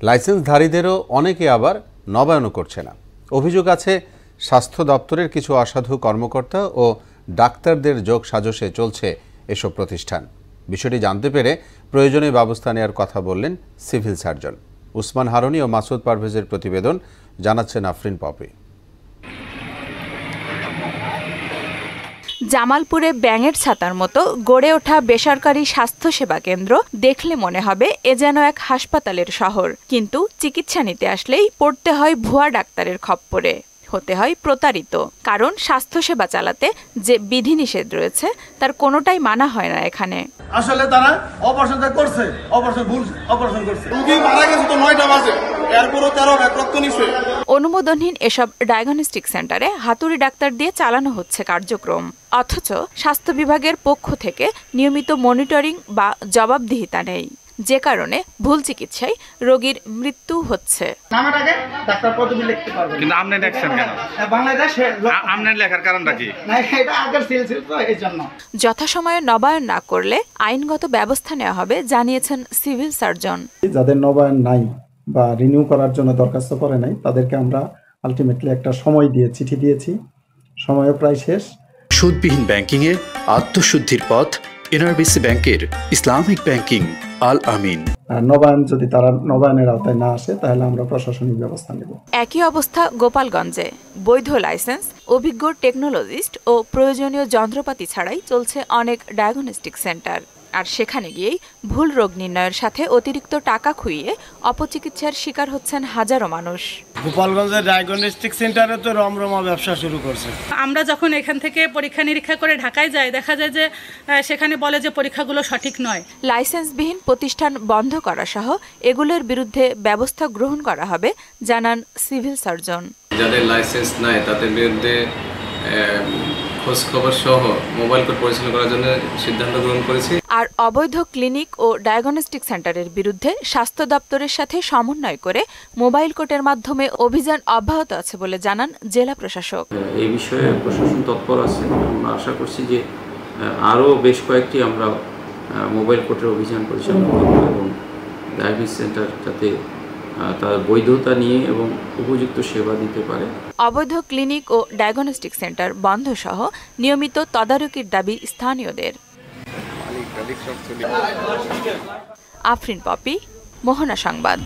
লাইসেন্সধারীদেরও অনেকে আবার নবায়নও করছে না। অভিযোগ আছে স্বাস্থ্য দপ্তরের কিছু অসাধু কর্মকর্তা ও ডাক্তারদের যোগ সাজশে চলছে এসব প্রতিষ্ঠান। বিষয়টি জানতে পেরে প্রয়োজনীয় ব্যবস্থা নেওয়ার কথা বললেন সিভিল সার্জন। উসমান হারুনি ও মাসুদ পারভেজের প্রতিবেদন, জানাচ্ছেন আফরিন পপি। জামালপুরে ব্যাঙের ছাতার মতো গড়ে ওঠা বেসরকারি স্বাস্থ্যসেবা কেন্দ্র দেখলে মনে হবে এ যেন এক হাসপাতালের শহর, কিন্তু চিকিৎসা নিতে আসলেই পড়তে হয় ভুয়া ডাক্তারের খপ্পরে, হতে হয় প্রতারিত। কারণ স্বাস্থ্যসেবা চালাতে যে বিধিনিষেধ রয়েছে তার কোনোটাই মানা হয় না এখানে। আসলে তারা অপারেশনটা করছে, অপারেশন করছে, রোগী মারা গেছে তো 9টা বাজে, এরপরও তারা রক্ত নিছে। অনুমোদনহীন এসব ডায়াগনস্টিক সেন্টারে হাতুড়ি ডাক্তার দিয়ে চালানো হচ্ছে কার্যক্রম, অথচ স্বাস্থ্য বিভাগের পক্ষ থেকে নিয়মিত মনিটরিং বা জবাবদিহিতা নেই, যে কারণে ভুল চিকিৎসায় রোগীর মৃত্যু হচ্ছে। নামের আগে ডাক্তার পদবি লিখতে পারবেন, কিন্তু আপনি দেখছেন কেন? বাংলাদেশে আপনার লেখার কারণটা কি? না, এটা আগের সিলসিল তো এইজন্য। যথাসময়ে নবায়ন না করলে আইনগত ব্যবস্থা নেওয়া হবে জানিয়েছেন সিভিল সার্জন। যাদের নবায়ন নাই বা রিনিউ করার জন্য দরখাস্ত করে নাই তাদেরকে আমরা আলটিমেটলি একটা সময় দিয়ে চিঠি দিয়েছি, সময়ও প্রায় শেষ। সুদবিহীন ব্যাংকিংয়ে আত্মশুদ্ধির পথ এনআরবিসি ব্যাংকের ইসলামিক ব্যাংকিং আল আমিন। নবায়ন যদি তারা নবায়নের আওতায় না আসে তাহলে আমরা প্রশাসনিক ব্যবস্থা নেব। একই অবস্থা গোপালগঞ্জে। বৈধ লাইসেন্স, অভিজ্ঞ টেকনোলজিস্ট ও প্রয়োজনীয় যন্ত্রপাতি ছাড়াই চলছে অনেক ডায়াগনস্টিক সেন্টার। আর সেখানে গিয়েই ভুল রোগ নির্ণয়ের সাথে অতিরিক্ত টাকা খুইয়ে অপচিকিৎসার শিকার হচ্ছেন হাজারো মানুষ। গোপালগঞ্জের ডায়াগনস্টিক সেন্টারে তো রমরমা ব্যবসা শুরু করছে। আমরা যখন এখান থেকে পরীক্ষা নিরীক্ষা করে ঢাকায় যাই, দেখা যায় যে সেখানে বলে যে পরীক্ষাগুলো সঠিক নয়। লাইসেন্সবিহীন প্রতিষ্ঠান বন্ধ করা সহ এগুলোর বিরুদ্ধে ব্যবস্থা গ্রহণ করা হবে জানান সিভিল সার্জন। যাদের লাইসেন্স নাই তাদের বিরুদ্ধে খোঁজ খবর সহ মোবাইল কোর্ট পরিচালনা করার জন্য সিদ্ধান্ত গ্রহণ করেছি। আর অবৈধ ক্লিনিক ও ডায়াগনস্টিক সেন্টারের বিরুদ্ধে স্বাস্থ্য দপ্তরের সাথে সমন্বয় করে মোবাইল কোর্টের মাধ্যমে অভিযান অব্যাহত আছে বলে জানান জেলা প্রশাসক। এই বিষয়ে প্রশাসন তৎপর আছে। আমরা আশা করছি যে আরও বেশ কয়েকটি আমরা মোবাইল কোর্টের অভিযান পরিচালনা করব এবং ডায়াগনস্টিক সেন্টার যাতে তার বৈধতা নিয়ে এবং উপযুক্ত সেবা দিতে পারে। অবৈধ ক্লিনিক ও ডায়াগনস্টিক সেন্টার বন্ধ সহ নিয়মিত তদারকির দাবি স্থানীয়দের। আফরিন পপি, মোহনা সংবাদ।